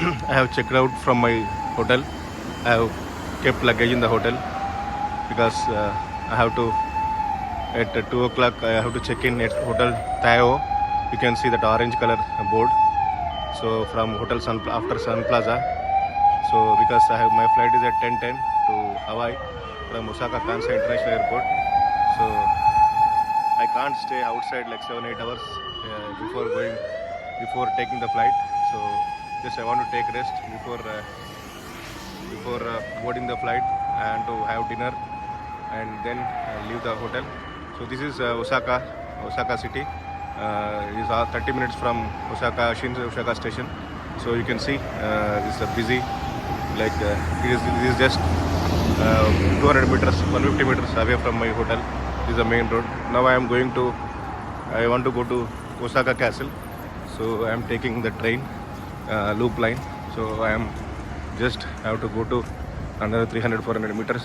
I have checked out from my hotel. I have kept luggage in the hotel because I have to at 2 o'clock. I have to check in at Hotel Tayo. You can see that orange color board. So from Hotel after Sun Plaza. So because my flight is at 10:10 to Hawaii from Osaka Kansai International Airport. So I can't stay outside like 7-8 hours before taking the flight. So just I want to take rest before boarding the flight and to have dinner and then leave the hotel. So this is Osaka city. It is 30 minutes from Osaka station. So you can see it's busy. Like it is just 200 meters, 150 meters away from my hotel. This is the main road. Now I want to go to Osaka Castle. So I am taking the train loop line. So I have to go to another 300-400 meters.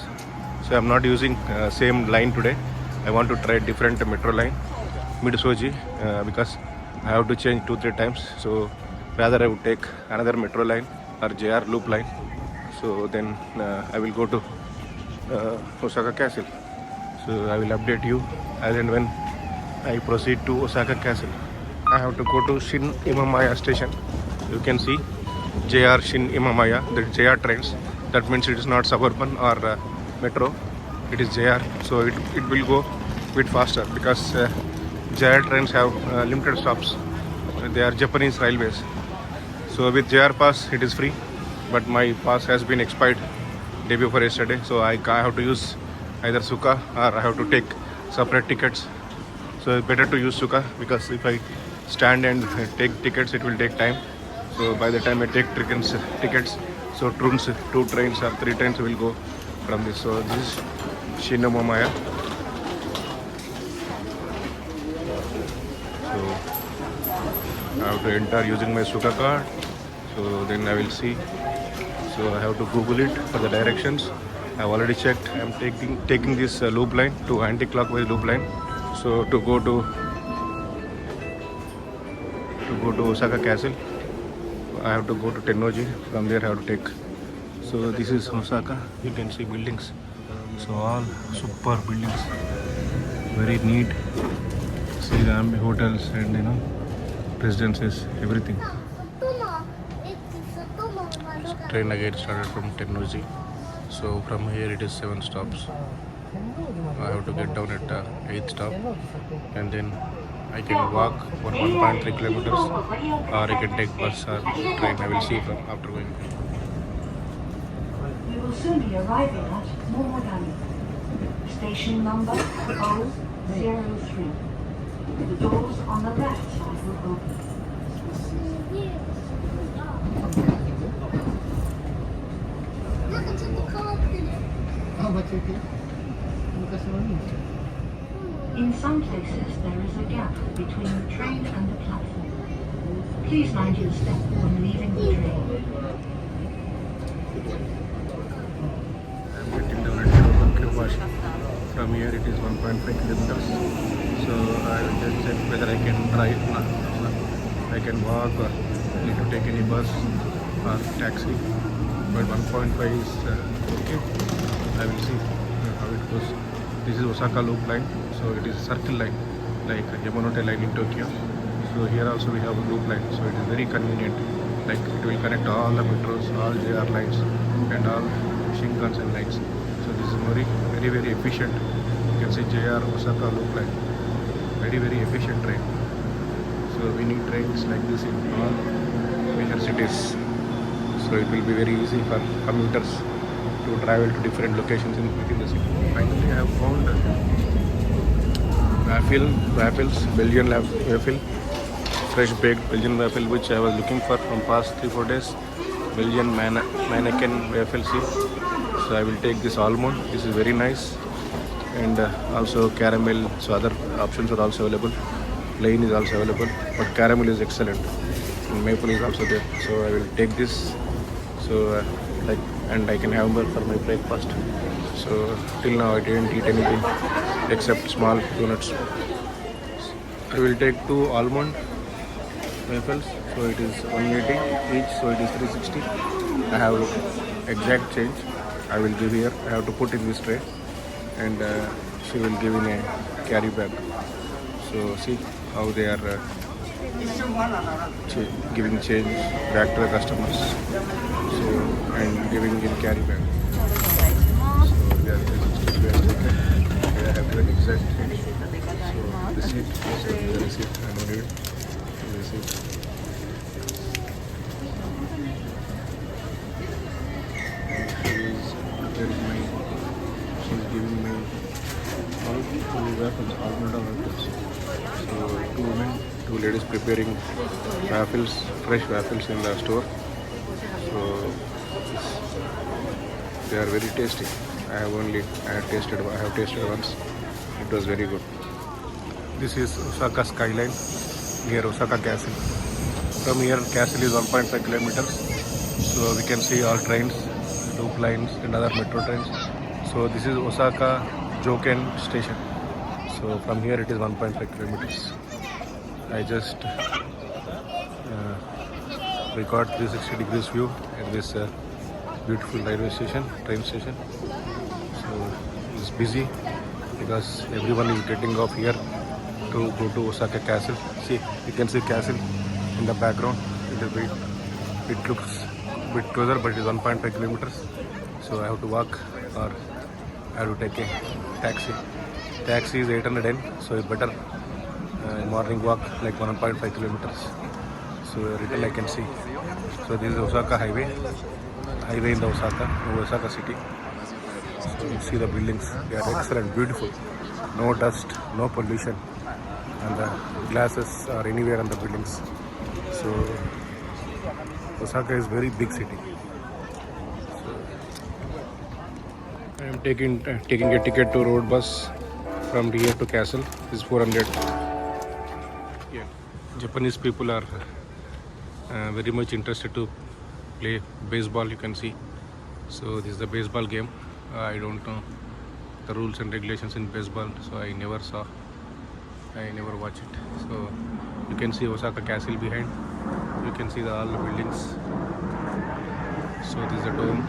So I am not using same line today. I want to try different metro line, Midsoji, because I have to change 2-3 times. So rather I would take another metro line or JR loop line. So then I will go to Osaka Castle. So I will update you as and when I proceed to Osaka Castle. I have to go to Shin Imamaya station. You can see JR Shin Imamaya, the JR trains. That means it is not suburban or metro. It is JR. So it will go a bit faster because JR trains have limited stops. They are Japanese railways. So with JR pass it is free. But my pass has been expired day before yesterday. So I have to use either Suka or I have to take separate tickets. So it's better to use Suka because if I stand and take tickets, it will take time. So by the time I take tickets, so 2 trains or 3 trains will go from this. So this is Shinomamaya. So I have to enter using my Suka card. So then I will see. So I have to Google it for the directions. I have already checked. I am taking this loop line to anti-clockwise loop line. So to go to Osaka Castle, I have to go to Tennoji. From there I have to take. So this is Osaka. You can see buildings. So all super buildings, very neat. See the hotels and residences, everything. Train again started from Tennoji. So from here it is 7 stops. I have to get down at 8th stop, and then I can walk 1.3 kilometers, or I can take bus or train. I will see from after going. We will soon be arriving at Momodani, station number 003. The doors on the left side will open. In some places there is a gap between the train and the platform. Please mind your step when leaving the train. I am getting down at Kirwashi. From here it is 1.5 kilometers. So I will just check whether I can drive. I can walk or need to take any bus or taxi. But 1.5 is okay. I will see how it goes. This is Osaka loop line. So it is a circle line like Yamanote line in Tokyo. So here also we have a loop line. So it is very convenient. Like it will connect all the metros, all JR lines and all Shinkansen lines. So this is very efficient. You can see JR Osaka loop line. Very efficient train. So we need trains like this in all major cities. So it will be very easy for commuters to travel to different locations within the city. Finally, I have found waffles, Belgian waffle, fresh baked Belgian waffle, which I was looking for from past 3-4 days. Belgian mannequin waffle, see. So I will take this almond. This is very nice, and also caramel. So other options are also available. Plain is also available, but caramel is excellent. And maple is also there. So I will take this. So and I can have more for my breakfast. So till now I didn't eat anything except small donuts. I will take 2 almond waffles. So So it is 180 each, so it is 360. I have exact change. I will give here. I have to put in this tray, and she will give in a carry bag. So see how they are giving change back to the customers. So and giving in carry bag. So they are 360 taken. They have given exact change. So receipt, so the receipt. I don't need receipt. She's giving me all waffles, all kind of waffles. So 2 women, 2 ladies preparing waffles, fresh waffles in the store. So they are very tasty. I have tasted once. It was very good. This is Osaka skyline near Osaka Castle. From here, castle is 1.5 kilometers. So we can see all trains, loop lines and other metro trains. So this is Osaka Joken station. So from here it is 1.5 kilometers. I just record 360 degrees view at this beautiful railway station, train station. So it's busy because everyone is getting off here to go to Osaka Castle. See, you can see castle in the background. It looks a bit closer, but it is 1.5 kilometers. So I have to walk or I have to take a taxi. Taxi is 800 yen, so it's better morning walk like 1.5 kilometers. So return I can see. So this is Osaka highway in the Osaka city. So you see the buildings, they are excellent, beautiful. No dust, no pollution, and the glasses are anywhere on the buildings. So Osaka is very big city. I am taking a ticket to road bus from here to castle. This is 400. Yeah. Japanese people are very much interested to play baseball, you can see. So this is the baseball game. I don't know the rules and regulations in baseball, so I never watch it. So you can see Osaka Castle behind. You can see all the buildings. So this is the dome.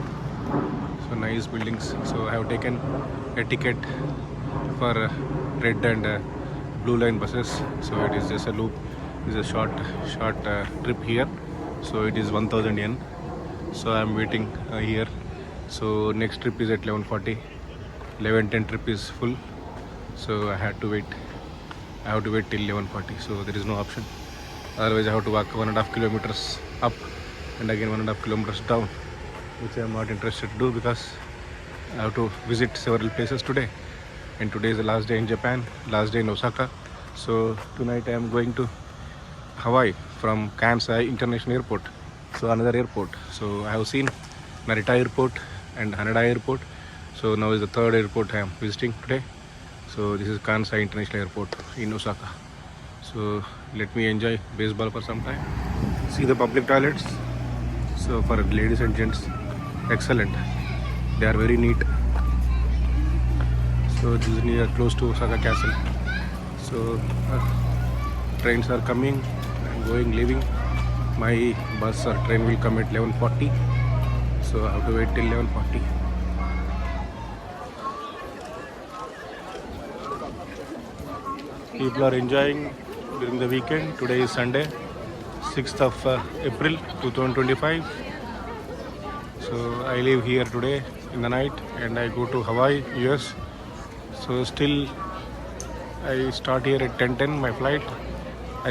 So nice buildings. So I have taken a ticket for red and blue line buses. So it is just a loop. It is a short trip here. So it is 1000 yen. So I am waiting here. So next trip is at 11:40. 11:10 trip is full. So I have to wait till 11:40. So there is no option. Otherwise I have to walk 1.5 kilometers up and again 1.5 kilometers down, which I am not interested to do because I have to visit several places today. And today is the last day in Japan, last day in Osaka. So tonight I am going to Hawaii from Kansai International Airport. So another airport. So I have seen Narita Airport and Haneda Airport. So now is the third airport I am visiting today. So this is Kansai International Airport in Osaka. So let me enjoy baseball for some time. See the public toilets. So for ladies and gents, excellent. They are very neat. So this is near close to Osaka Castle. So trains are coming and going, leaving. My bus or train will come at 11:40. So I have to wait till 11:40. People are enjoying during the weekend. Today is Sunday, 6th of April 2025. So I leave here today in the night and I go to Hawaii, US. So still I start here at 10:10 my flight.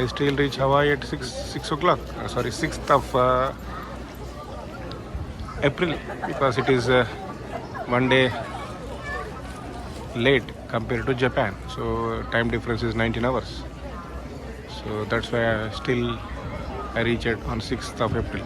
I still reach Hawaii at 6 o'clock. 6th of April, because it is 1 day late compared to Japan. So time difference is 19 hours. So that's why I reach it on 6th of April.